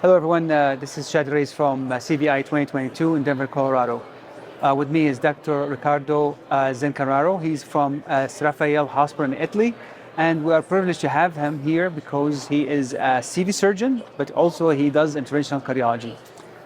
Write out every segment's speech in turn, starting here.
Hello, everyone. This is Chadi Alraies from CVI 2022 in Denver, Colorado. With me is Dr. Edoardo Zancanaro. He's from Rafael Hospital in Italy, and we are privileged to have him here because he is a CV surgeon, but also he does interventional cardiology.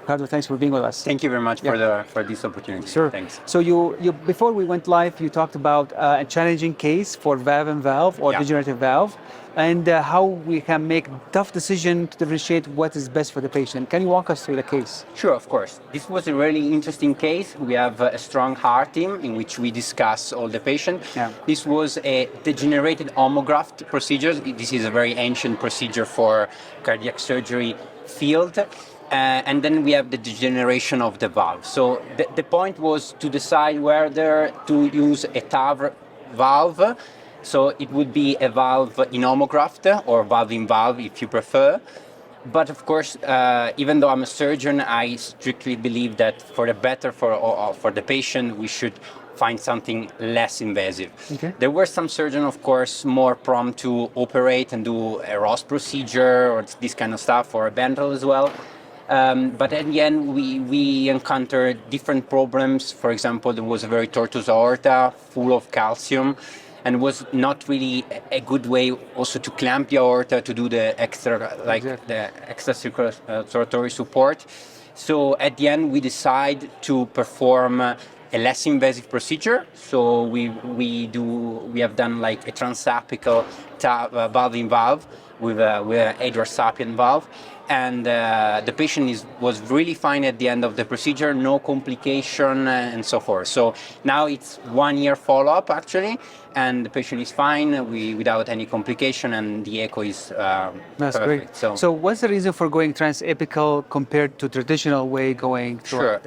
Ricardo, thanks for being with us. Thank you very much for this opportunity. Sure. Thanks. So you before we went live, you talked about a challenging case for valve or degenerative valve, and how we can make tough decision to differentiate what is best for the patient. Can you walk us through the case? Sure, of course. This was a really interesting case. We have a strong heart team in which we discuss all the patients. Yeah. This was a degenerated homograft procedure. This is a very ancient procedure for cardiac surgery field. And then we have the degeneration of the valve. So the point was to decide whether to use a TAV valve. So it would be a valve in homograft or valve in valve if you prefer. But of course, even though I'm a surgeon, I strictly believe that for the better for the patient, we should find something less invasive. Okay. There were some surgeons, of course, more prone to operate and do a Ross procedure or this kind of stuff, or a ventral as well. But at the end, we encountered different problems. For example, there was a very tortuous aorta full of calcium, and was not really a good way also to clamp the aorta to do the extra circulatory support. So at the end, we decided to perform a less invasive procedure. So we have done like a transapical valve in valve with an Edwards sapien valve. And the patient was really fine at the end of the procedure, no complication and so forth. So now it's 1 year follow-up actually, and the patient is fine without any complication, and the echo is That's perfect. great. So what's the reason for going transapical compared to traditional way going through? Sure.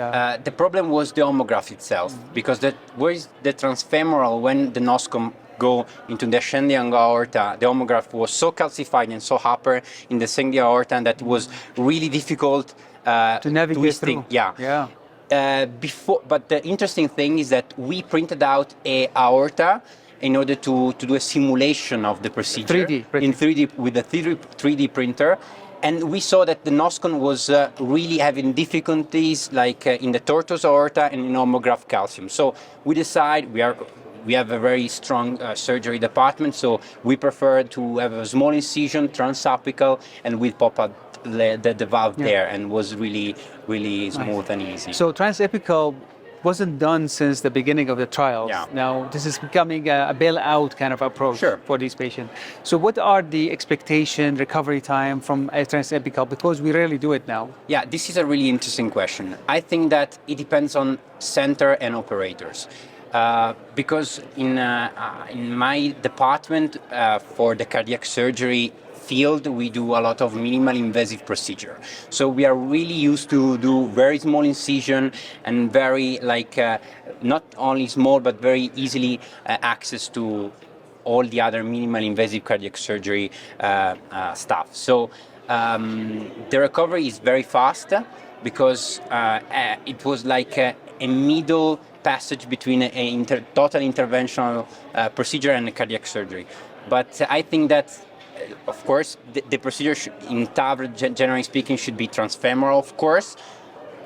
The problem was the homograft itself, because where is the transfemoral when the noscom go into the ascending aorta, the homograft was so calcified and so upper in the ascending aorta that it was really difficult to navigate through. Yeah. But the interesting thing is that we printed out a aorta in order to do a simulation of the procedure 3D in 3D with a 3D printer. And we saw that the noscon was really having difficulties like in the tortuous aorta and in homograft calcium. So we decided we have a very strong surgery department, so we prefer to have a small incision, transapical, and we pop out the valve there, and was really, really smooth and easy. So transapical wasn't done since the beginning of the trials. Yeah. Now this is becoming a bail-out kind of approach for these patients. So what are the expectation, recovery time from a transapical, because we rarely do it now? Yeah, this is a really interesting question. I think that it depends on center and operators. Because in my department for the cardiac surgery field, we do a lot of minimal invasive procedure. So we are really used to do very small incision and very not only small but very easily access to all the other minimal invasive cardiac surgery stuff. So the recovery is very fast because it was like a middle passage between a total interventional procedure and a cardiac surgery. But I think that, of course, the procedure in TAV, generally speaking, should be transfemoral, of course.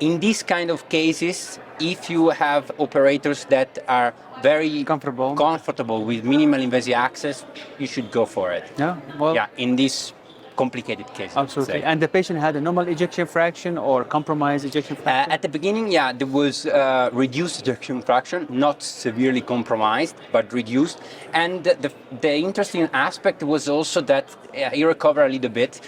In these kind of cases, if you have operators that are very comfortable with minimal invasive access, you should go for it. Yeah, well, in this complicated case. Absolutely. And the patient had a normal ejection fraction or compromised ejection fraction? At the beginning, there was reduced ejection fraction, not severely compromised, but reduced. And the interesting aspect was also that he recovered a little bit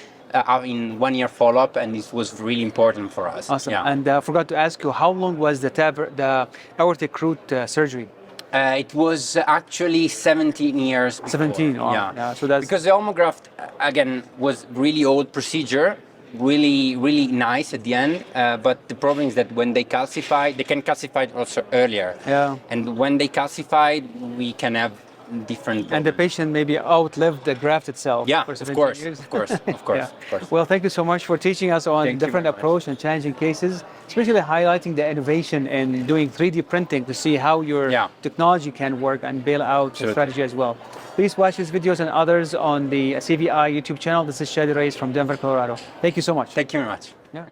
in 1 year follow-up, and this was really important for us. Awesome. And I forgot to ask you, how long was the aortic root surgery? It was actually 17 years before. 17, oh, yeah. So that's because the homograft, again, was really old procedure, really, really nice at the end. But the problem is that when they calcify, they can calcify also earlier. Yeah. And when they calcify, we can have different And the problems. patient maybe outlived the graft itself. Yeah, for of 17 course, years. of course, of course, Yeah. of course. Well, thank you so much for teaching us on Thank you different very much. approach and challenging cases, especially highlighting the innovation in doing 3D printing to see how your Yeah. technology can work and bail out the Absolutely. strategy as well. Please watch these videos and others on the CVI YouTube channel. This is Chadi Alraies from Denver, Colorado. Thank you so much. Thank you very much. Yeah.